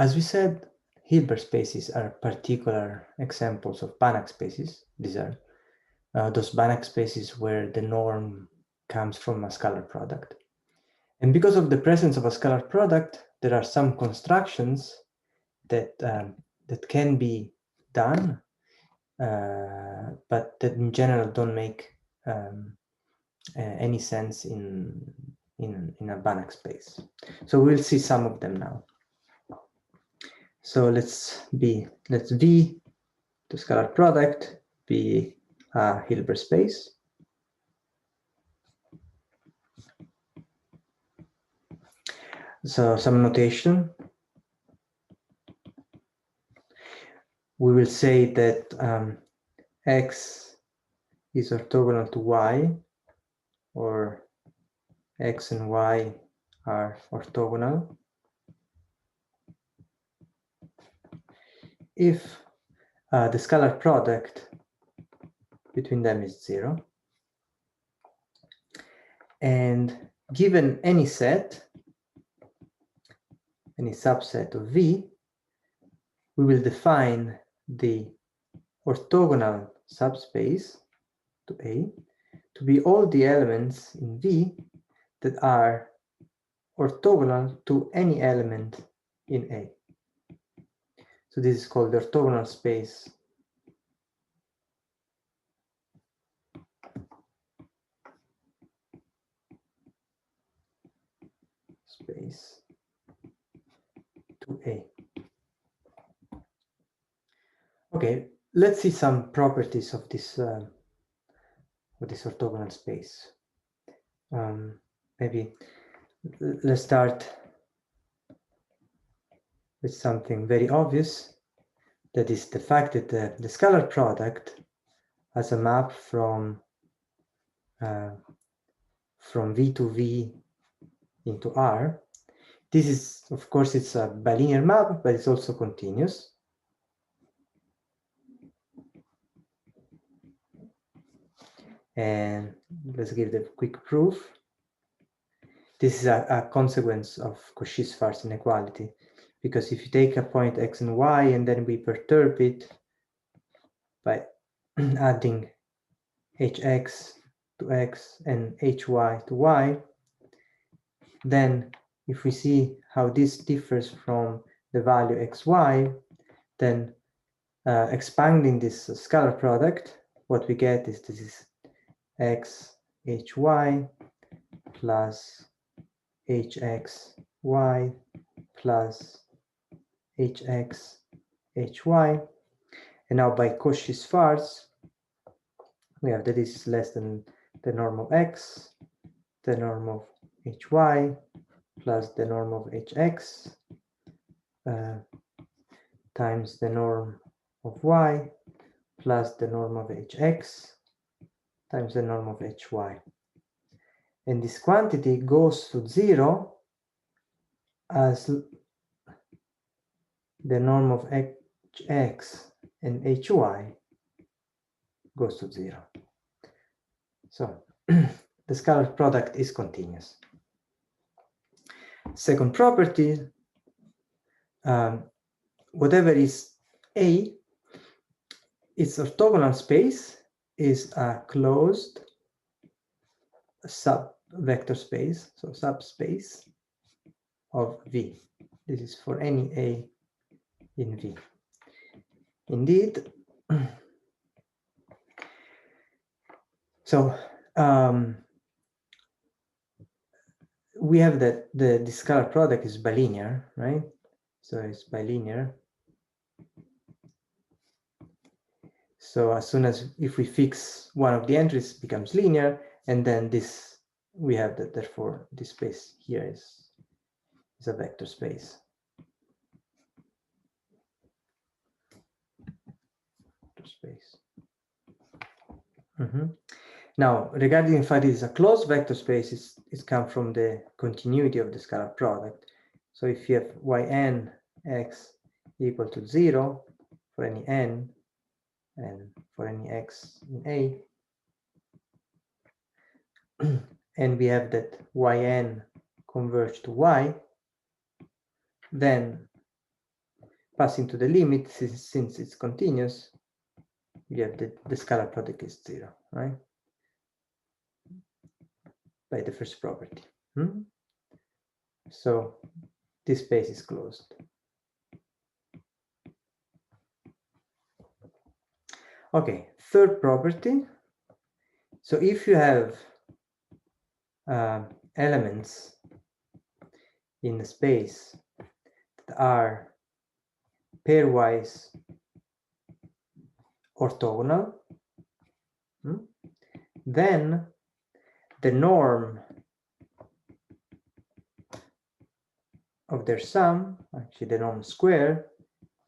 As we said, Hilbert spaces are particular examples of Banach spaces. These are those Banach spaces where the norm comes from a scalar product. And because of the presence of a scalar product, there are some constructions that, that can be done, but that in general don't make any sense in a Banach space. So we'll see some of them now. So let's V the scalar product be a Hilbert space. So some notation. We will say that X is orthogonal to Y, or X and Y are orthogonal if the scalar product between them is 0. And given any set, any subset of V, we will define the orthogonal subspace to A to be all the elements in V that are orthogonal to any element in A. So this is called the orthogonal space to A. Okay, let's see some properties of this orthogonal space. Maybe let's start with something very obvious, that is the fact that the scalar product has a map from V to V into R. This is, of course, it's a bilinear map, but it's also continuous. And let's give the quick proof. This is a consequence of Cauchy-Schwarz inequality, because if you take a point X and Y and then we perturb it by adding Hx to X and Hy to Y, then if we see how this differs from the value xy, then expanding this scalar product, what we get is this is x hy plus hxy plus hx hy. And now by Cauchy-Schwarz, we have that this is less than the norm of x, the norm of hy, plus the norm of hx, times the norm of y, plus the norm of hx, times the norm of hy. And this quantity goes to 0 as the norm of hx and hy goes to 0. So the scalar product is continuous. Second property, whatever is A, its orthogonal space is a closed sub-vector space, so subspace of V. This is for any A in V. Indeed, so we have that the scalar product is bilinear, right? So it's bilinear. So as soon as if we fix one of the entries, it becomes linear, and then this we have that. Therefore, this space here is a vector space. Now, regarding the fact it is a closed vector space, it comes from the continuity of the scalar product. So if you have yn x equal to 0 for any n and for any x in A, and we have that yn converge to y, then passing to the limit, since it's continuous, you have the scalar product is 0, right? By the first property. So this space is closed. Okay, third property. So if you have elements in the space that are pairwise orthogonal, then the norm of their sum, actually the norm square,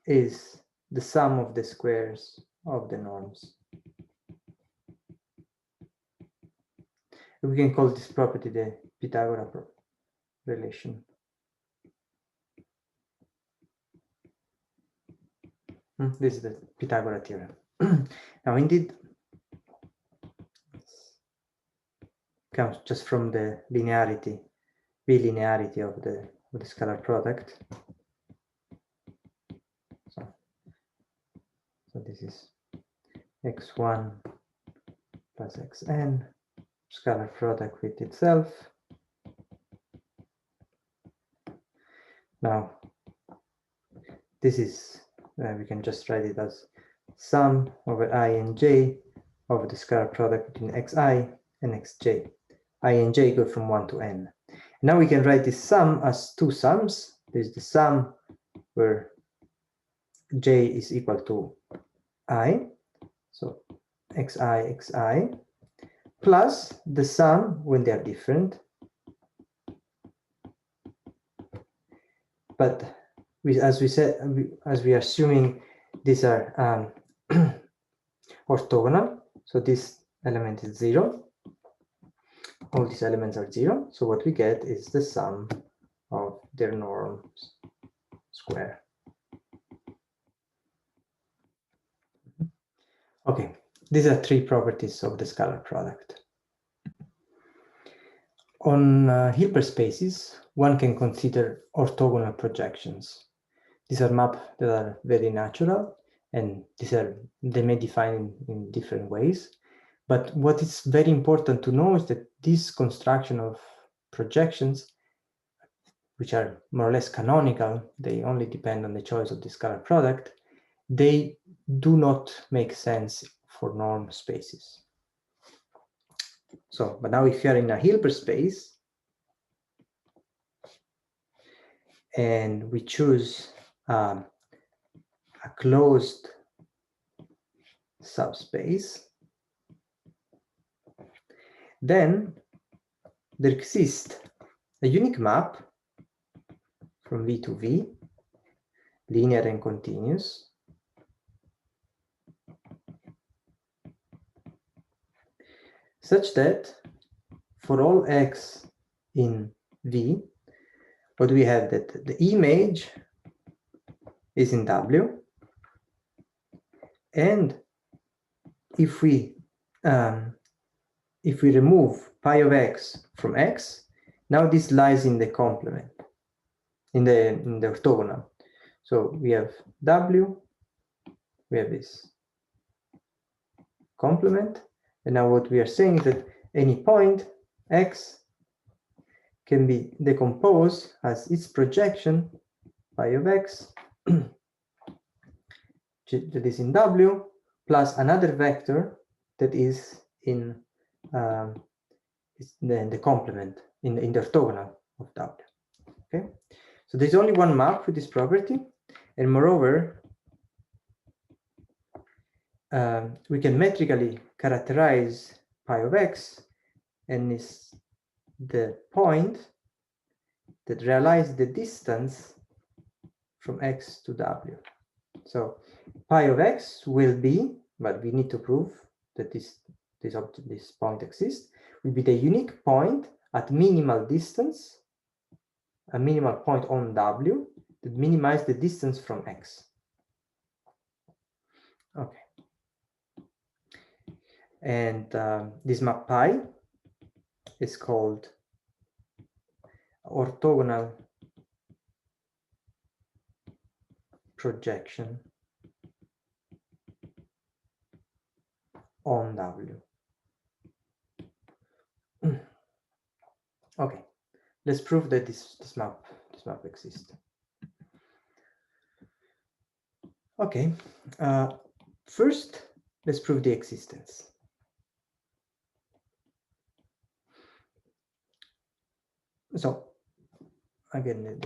is the sum of the squares of the norms. We can call this property the Pythagorean relation. This is the Pythagorean theorem. Now, indeed, comes just from the linearity, bilinearity of the scalar product. So this is x1 plus xn, scalar product with itself. Now, this is, we can just write it as sum over I and j of the scalar product between xi and xj. I and j go from 1 to n. Now we can write this sum as two sums. There's the sum where j is equal to I, so xi, plus the sum when they are different. But as we said, as we are assuming these are orthogonal, so this element is 0. All these elements are 0. So what we get is the sum of their norms square. Okay, these are three properties of the scalar product. On Hilbert spaces, one can consider orthogonal projections. These are maps that are very natural, and they may define in different ways. But what is very important to know is that this construction of projections, which are more or less canonical, they only depend on the choice of the scalar product, they do not make sense for norm spaces. So, but now if you are in a Hilbert space, and we choose a closed subspace, then there exists a unique map from V to V, linear and continuous, such that for all x in V, what we have that the image is in W, and if we remove pi of x from x, now this lies in the complement, in the orthogonal. So we have W, we have this complement, and now what we are saying is that any point x can be decomposed as its projection pi of x that is in W plus another vector that is in the complement in the orthogonal of W. Okay, so there's only one map with this property, and moreover, we can metrically characterize pi of x, and is the point that realizes the distance from x to W. So pi of x will be, but we need to prove that this point exists, will be the unique point at minimal distance, a minimal point on W that minimizes the distance from x. Okay. And this map pi is called orthogonal projection on W. Okay, let's prove that this map exists. Okay, first let's prove the existence. So again,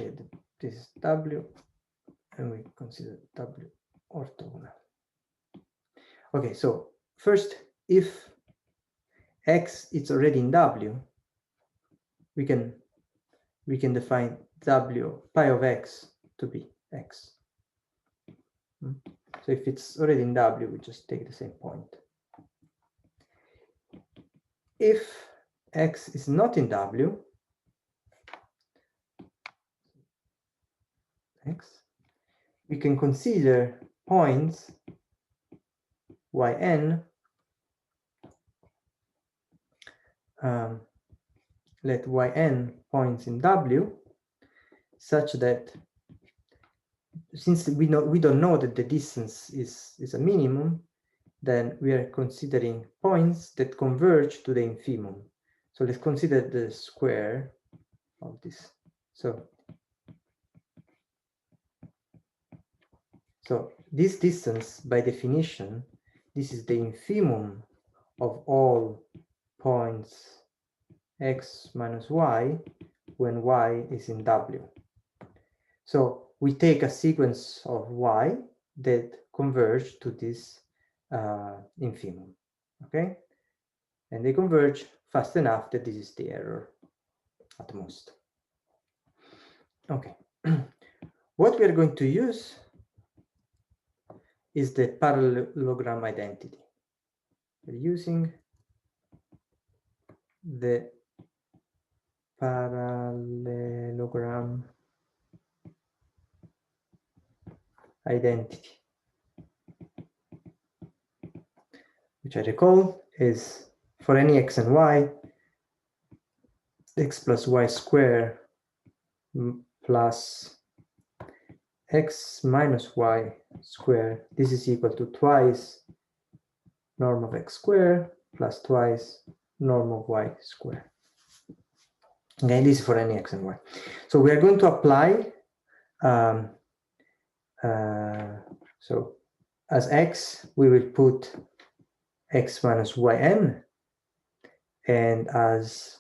this is W, and we consider W orthogonal. Okay, so first, if X is already in W, we can define W pi of X to be X. So if it's already in W, we just take the same point. If X is not in W, X, we can consider points Yn, let Yn points in W, such that since we don't know that the distance is a minimum, then we are considering points that converge to the infimum. So let's consider the square of this. So this distance, by definition, this is the infimum of all points X minus Y when Y is in W. So we take a sequence of Y that converge to this infimum, okay? And they converge fast enough that this is the error at most. Okay. What we are going to use is the parallelogram identity. We're using the parallelogram identity, which I recall is for any X and Y, X plus Y square plus X minus Y square. This is equal to twice norm of X square plus twice norm of Y square. Okay, this is for any X and Y. So we are going to apply, so as X, we will put X minus Yn, and as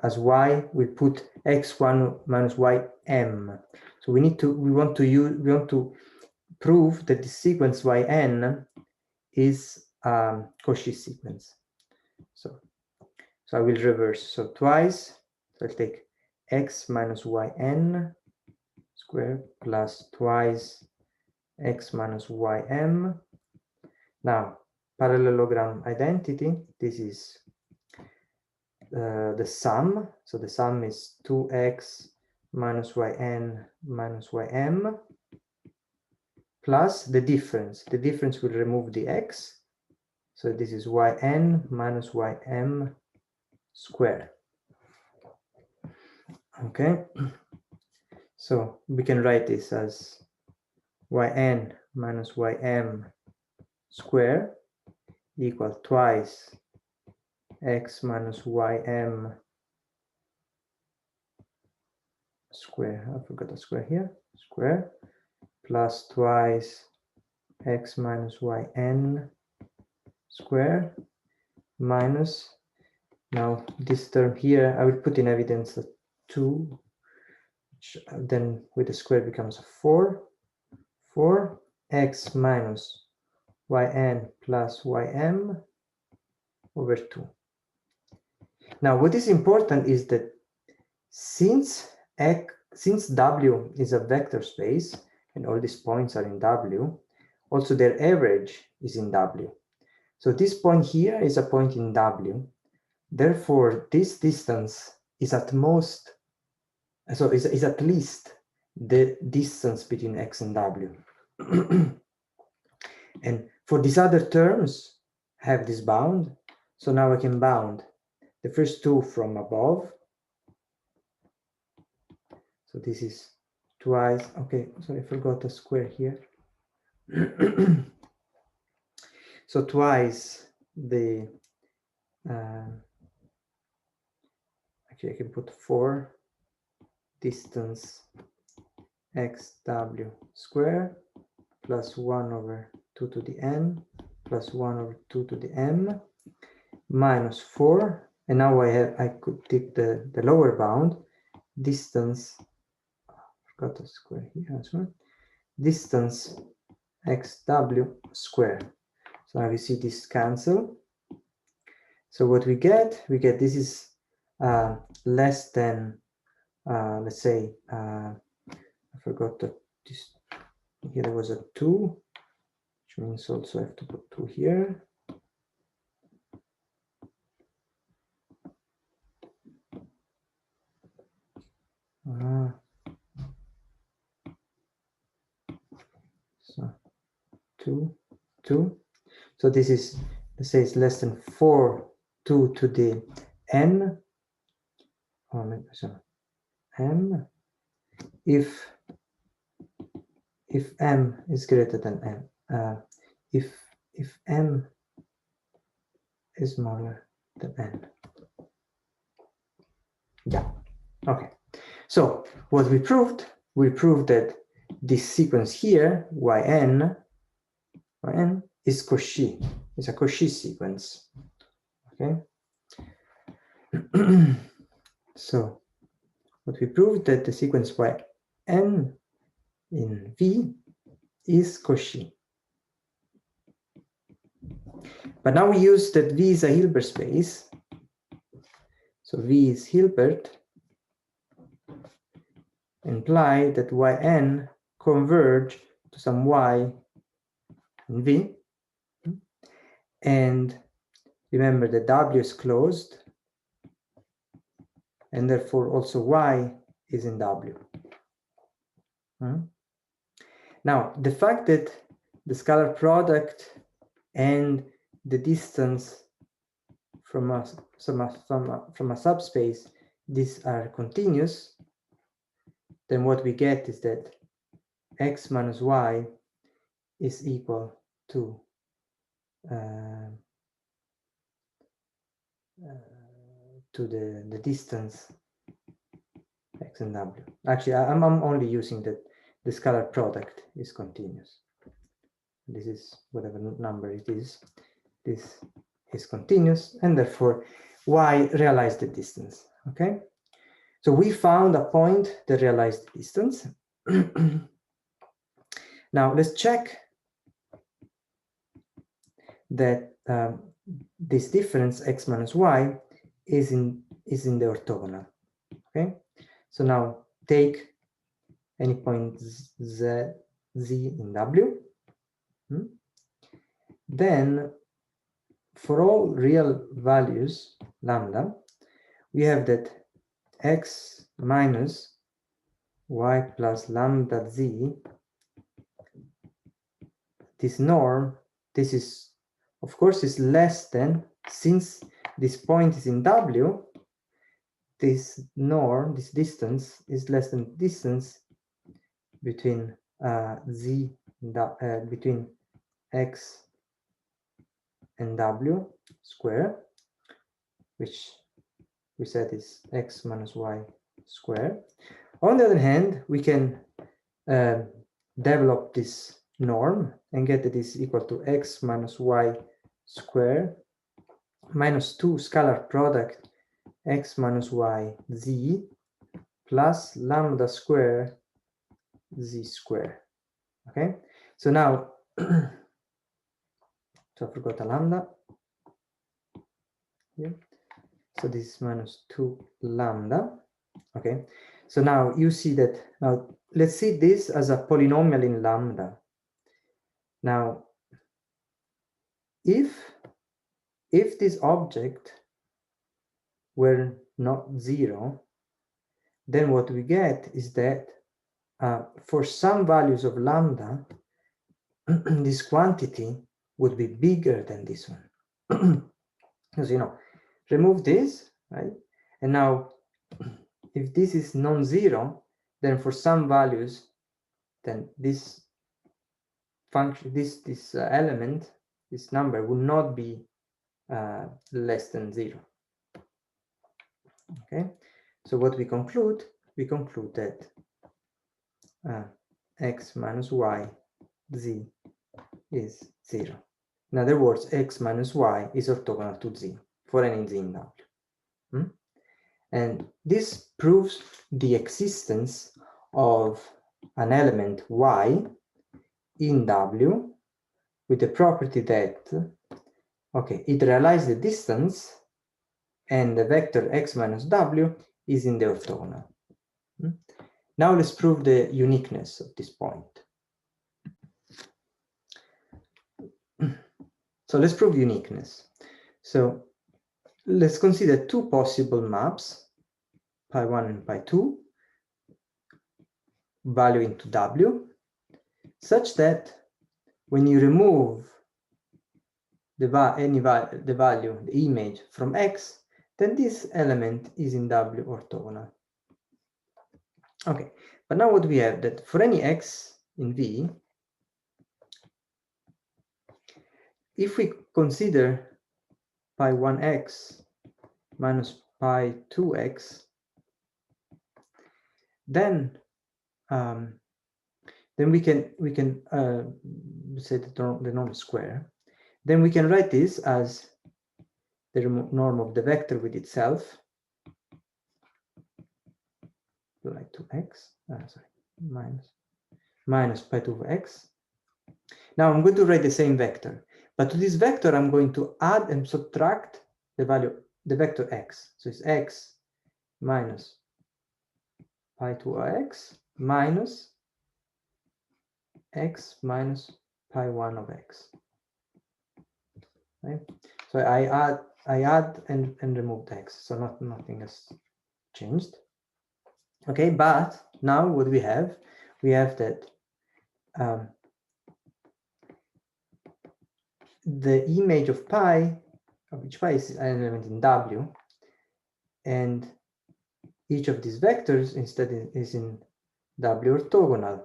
Y, we'll put X1 minus Ym. So we want to prove that the sequence Yn is Cauchy sequence. So I will reverse. So twice, so I'll take X minus Yn squared plus twice X minus Ym. Now, parallelogram identity, this is the sum. So the sum is 2x minus Yn minus Ym plus the difference. The difference will remove the x. So this is Yn minus Ym squared. Okay. So we can write this as Yn minus Ym squared equal twice X minus Ym square, I forgot the square here, square, plus twice X minus Yn square minus, now this term here, I will put in evidence that 2, which then with the square becomes a 4, 4 X minus Yn plus Ym over 2. Now, what is important is that since W is a vector space and all these points are in W, also their average is in W. So this point here is a point in W. Therefore, this distance is at most, so is at least the distance between X and W. And for these other terms, have this bound. So now I can bound the first two from above. So this is twice, okay, sorry, I forgot a square here. So twice the, actually I can put 4 distance xw square plus 1 over 2 to the n plus 1 over 2 to the m minus 4, and now I could take the lower bound, distance, forgot a square here as well, distance xw square. So now you see this cancel. So what we get this is less than, let's say, I forgot that this, here there was a 2, which means also I have to put 2 here. So 2, 2. So this is, let's say, it's less than 4, 2 to the n, so m, if m is greater than n, if m is smaller than n. Yeah, okay. So what we proved that this sequence here, yn is Cauchy, is a Cauchy sequence. Okay. So what we proved that the sequence yn in V is Cauchy. But now we use that V is a Hilbert space. So V is Hilbert, imply that yn converge to some y in V. And remember that W is closed, and therefore also y is in W. Now, the fact that the scalar product and the distance from a subspace, these are continuous, then what we get is that x minus y is equal to the distance x and w. Actually, I'm only using that the scalar product is continuous. This is whatever number it is. This is continuous, and therefore y realized the distance. Okay, so we found a point that realized the distance. Now let's check that this difference x minus y is in the orthogonal. Okay, so now take any point z in W. Then for all real values lambda, we have that x minus y plus lambda z, this norm, this is, of course, is less than, since this point is in W, this norm, this distance is less than distance between between x and W square, which we said is x minus y square. On the other hand, we can develop this norm and get that is equal to x minus y square minus 2 scalar product x minus y z plus lambda square z square. Okay, so now so I forgot a lambda here. So this is minus 2 lambda. Okay, so now you see that, now let's see this as a polynomial in lambda. Now if this object were not 0, then what we get is that for some values of lambda, this quantity would be bigger than this one. Because, you know, remove this, right? And now, if this is non-zero, then for some values, then this function, this element, this number will not be less than 0. Okay, so what we conclude that x minus y z is 0. In other words, x minus y is orthogonal to z for any z in W. And this proves the existence of an element y in W with the property that, okay, it realizes the distance and the vector x minus w is in the orthogonal. Now let's prove the uniqueness of this point. So let's prove uniqueness. So let's consider two possible maps, pi1 and pi2, value into W, such that when you remove the value, the image from X, then this element is in W orthogonal. Okay, but now what we have that for any X in V, if we consider pi1x minus pi2x, then we can say the norm square. Then we can write this as the norm of the vector with itself, like 2x, sorry, minus pi2x. Now I'm going to write the same vector, but to this vector I'm going to add and subtract the value, the vector x. So it's x minus pi2x minus x minus pi1 of x. Right? So I add and remove x, so nothing has changed. Okay, but now what we have that the image of pi, of each pi is an element in W, and each of these vectors instead is in W orthogonal,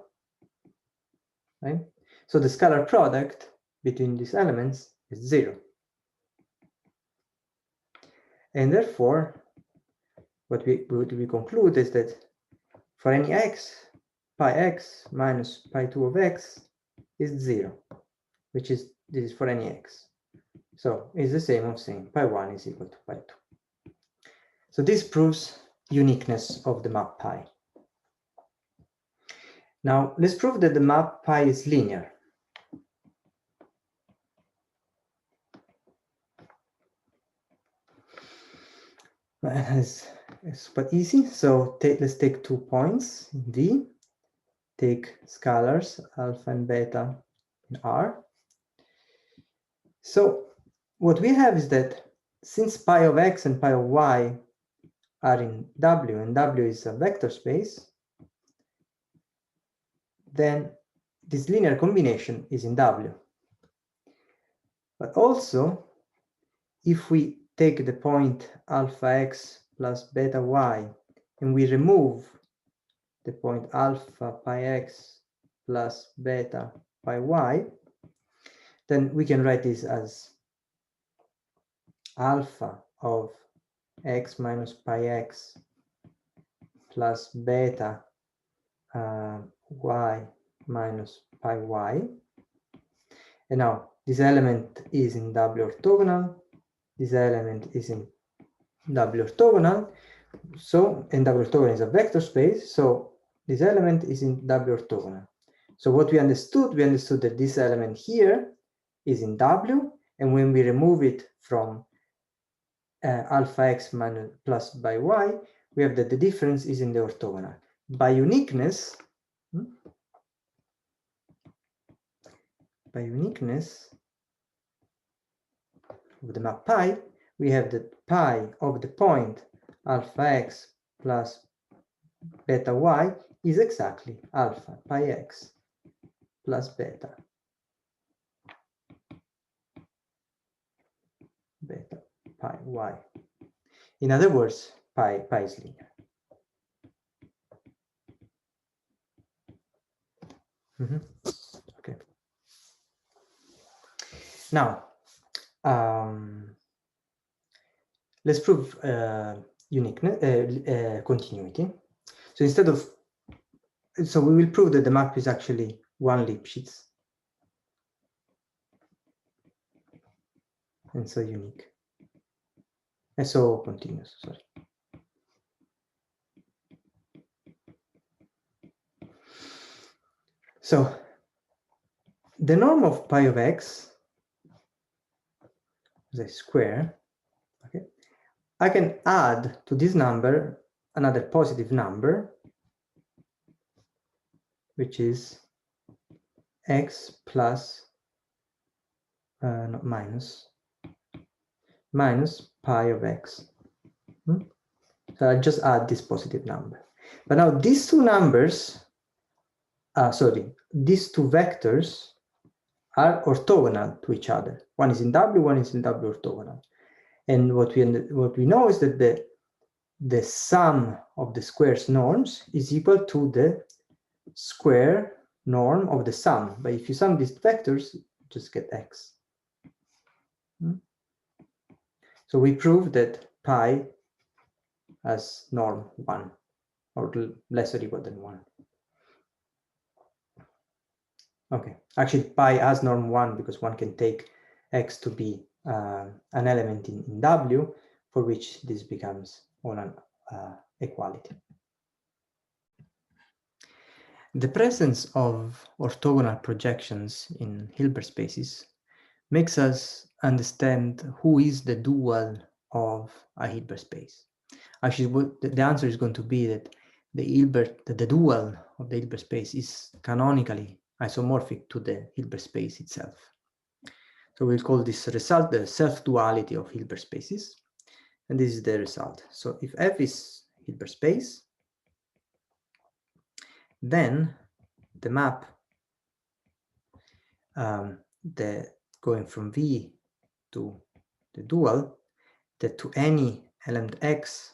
right? So the scalar product between these elements is 0. And therefore, what we conclude is that for any x, pi x minus pi2 of x is 0, which is, this is for any x. So it's the same of saying pi1 is equal to pi2. So this proves uniqueness of the map pi. Now let's prove that the map pi is linear. It's super easy. So let's take 2 points in V, take scalars alpha and beta in R. So what we have is that since pi of x and pi of y are in W, and W is a vector space, then this linear combination is in W. But also, if we take the point alpha x plus beta y, and we remove the point alpha pi x plus beta pi y, then we can write this as alpha of x minus pi x plus beta y minus pi y. And now this element is in W orthogonal, this element is in W orthogonal, so, and W orthogonal is a vector space, so this element is in W orthogonal. So what we understood that this element here is in W, and when we remove it from alpha x minus plus by y, we have that the difference is in the orthogonal. By uniqueness, of the map pi, we have that pi of the point alpha x plus beta y is exactly alpha pi x plus beta pi y. In other words, pi is linear. Okay. Now, let's prove uniqueness, continuity. So instead of, so we will prove that the map is actually one Lipschitz, and so unique, and so continuous. Sorry. So the norm of pi of x is a square. Okay, I can add to this number another positive number, which is x plus no, minus pi of x. So I'll just add this positive number. But now these two numbers, these two vectors are orthogonal to each other. One is in W, one is in W orthogonal. And what we know is that the sum of the squares norms is equal to the square norm of the sum. But if you sum these vectors, you just get x. So we prove that pi has norm 1, or less or equal than 1. Okay, actually pi has norm 1 because one can take x to be an element in W, for which this becomes all an equality. The presence of orthogonal projections in Hilbert spaces makes us understand who is the dual of a Hilbert space. Actually, the answer is going to be that the dual of the Hilbert space is canonically isomorphic to the Hilbert space itself. So we'll call this result the self-duality of Hilbert spaces. And this is the result. So if F is Hilbert space, then the map, going from V to the dual, that to any element X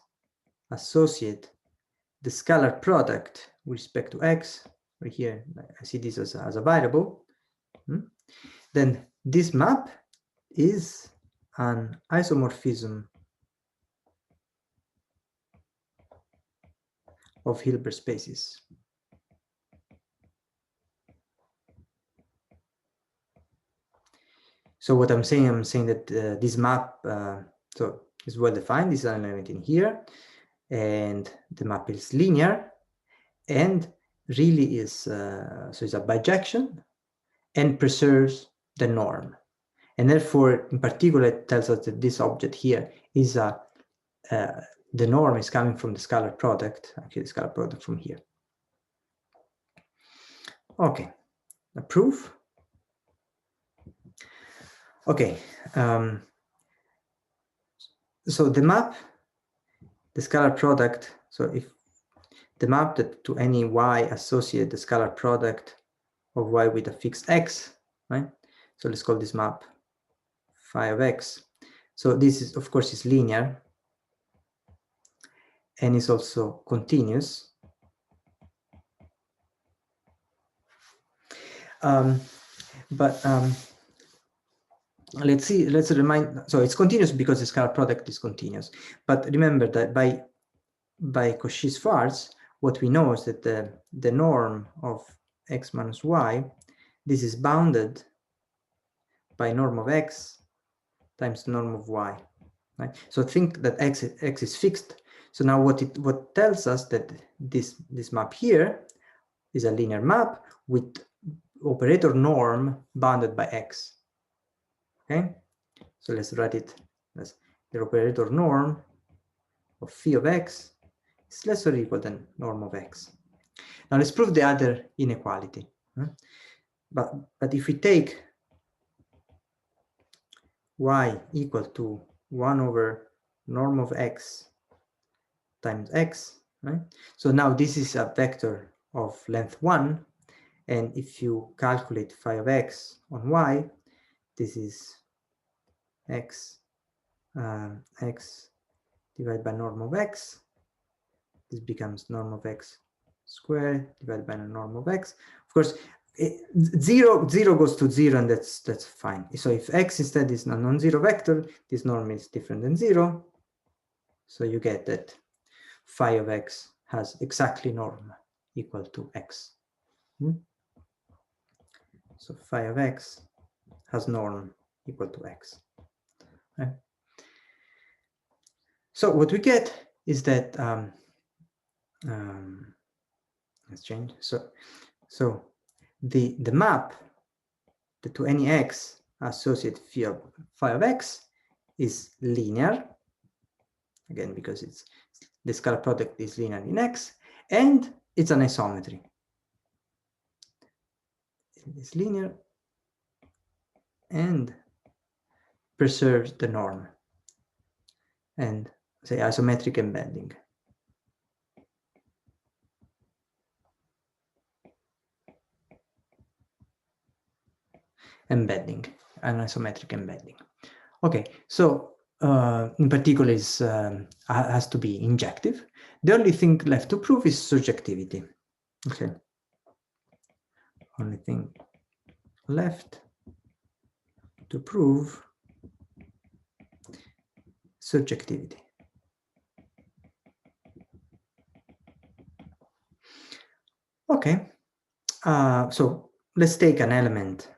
associate the scalar product with respect to X, right here, I see this as a variable, then this map is an isomorphism of Hilbert spaces. So what I'm saying that this map so is well defined. This is an element in here, and the map is linear, and really is so it's a bijection, and preserves the norm, and therefore, in particular, it tells us that this object here is the norm is coming from the scalar product, actually the scalar product from here. Okay, a proof. Okay, so the map, the scalar product, so if the map that to any y associate the scalar product of y with a fixed x, right? So let's call this map phi of x. So this is, of course, is linear and is also continuous. Let's remind, so it's continuous because the scalar product is continuous. But remember that by Cauchy Schwarz, what we know is that the norm of x minus y, this is bounded by norm of x times the norm of y. Right? So think that x is fixed. So now what tells us that this map here is a linear map with operator norm bounded by x. Okay, so let's write it as the operator norm of phi of x is less or equal than norm of x. Now let's prove the other inequality. But if we take y equal to 1 over norm of x times x, right? So now this is a vector of length 1, and if you calculate phi of x on y, this is x divided by norm of x. This becomes norm of x squared divided by the norm of x. Of course, 0 goes to 0, and that's fine. So if x instead is a non-zero vector, this norm is different than 0. So you get that phi of x has exactly norm equal to x. So phi of x has norm equal to x. Right? So what we get is that let's change. So the map to any x associated phi of x is linear, again because it's the scalar product is linear in x, and it's an isometry. It's linear and preserves the norm and say isometric embedding. An isometric embedding. Okay, so in particular is has to be injective. The only thing left to prove is surjectivity. Okay, only thing left to prove surjectivity. Okay, so let's take an element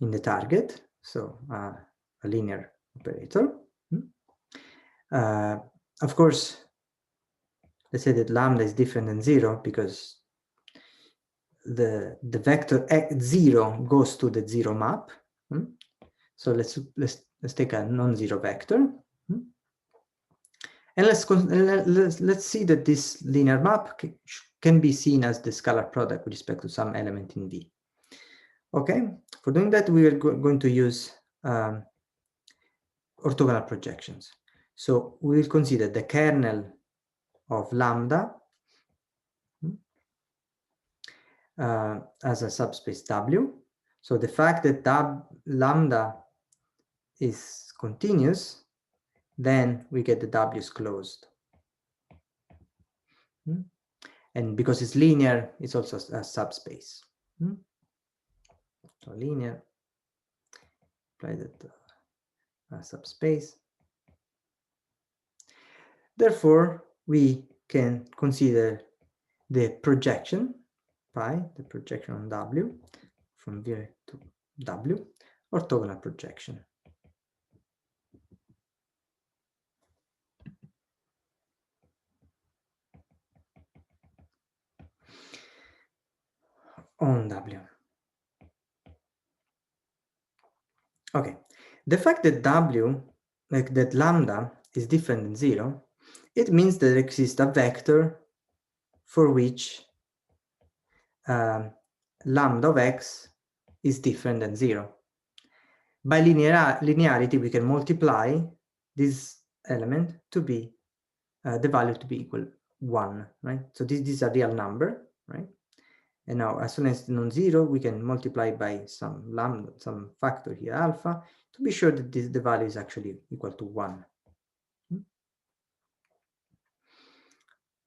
in the target, so a linear operator. Of course, let's say that lambda is different than 0 because the vector x0 goes to the 0 map. So let's take a non-zero vector, and let's see that this linear map can be seen as the scalar product with respect to some element in V. Okay, for doing that we are going to use orthogonal projections. So we will consider the kernel of lambda as a subspace W. So the fact that lambda is continuous, then we get the W's closed. And because it's linear, it's also a subspace. So linear, apply that to a subspace. Therefore, we can consider the projection pi, the projection on W, from V to W, orthogonal projection. On W. Okay, the fact that W, like that lambda, is different than 0, it means that there exists a vector for which lambda of x is different than 0. By linearity, we can multiply this element to be the value to be equal 1, right? So this is a real number, right? And now, as soon as it's non-zero, we can multiply by some lambda, some factor here, alpha, to be sure that the value is actually equal to 1.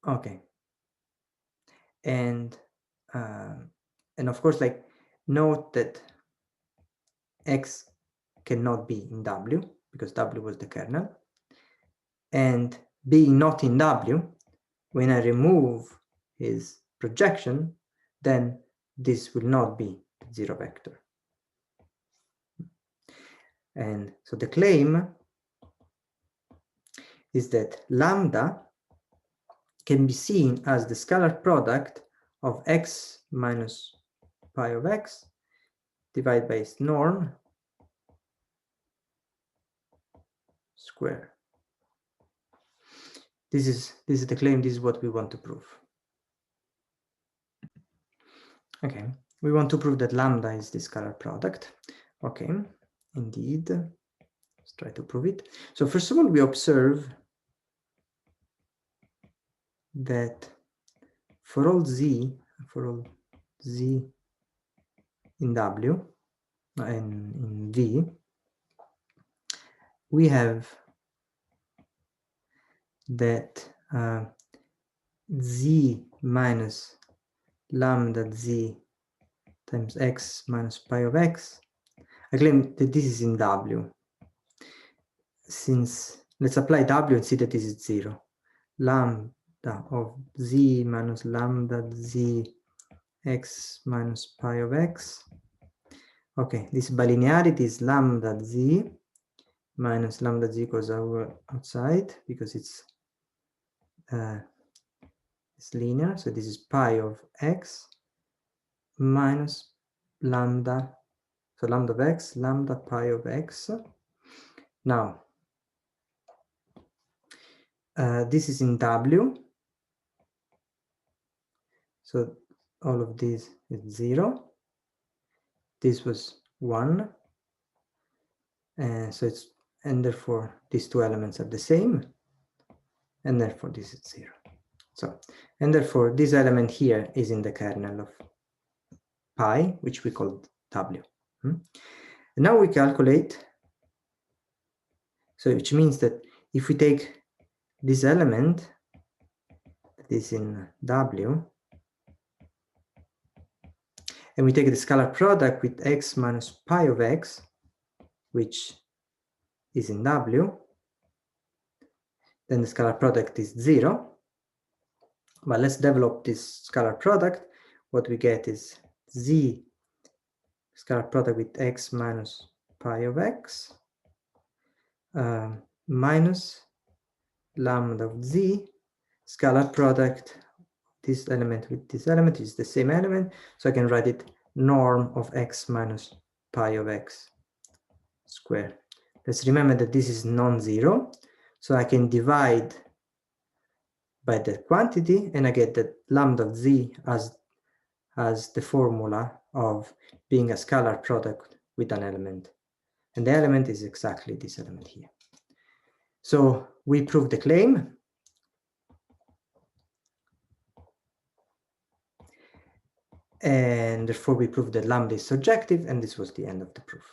Okay. And of course, like, note that x cannot be in W because W was the kernel. And being not in W, when I remove his projection, then this will not be the 0 vector. And so the claim is that lambda can be seen as the scalar product of x minus pi of x divided by its norm square. This is the claim. This is what we want to prove. Okay, we want to prove that lambda is the scalar product. Okay, indeed. Let's try to prove it. So first of all, we observe that for all z in W and in V, we have that z minus lambda z times x minus pi of x. I claim that this is in W. Since, let's apply W and see that this is 0. Lambda of z minus lambda z x minus pi of x. Okay, this bilinearity is lambda z minus lambda z goes outside because it's linear. So this is pi of x minus lambda. So lambda of x, lambda pi of x. Now, this is in W. So all of this is 0. This was 1. So it's, and therefore these two elements are the same. And therefore this is 0. So, and therefore this element here is in the kernel of pi, which we call W. And now we calculate, so which means that if we take this element that is in W, and we take the scalar product with x minus pi of x, which is in W, then the scalar product is 0. But let's develop this scalar product. What we get is z scalar product with x minus pi of x minus lambda of z scalar product this element with this element is the same element, so I can write it norm of x minus pi of x squared. Let's remember that this is non-zero, so I can divide by the quantity and I get that lambda of z as the formula of being a scalar product with an element, and the element is exactly this element here. So we prove the claim. And therefore we prove that lambda is surjective, and this was the end of the proof.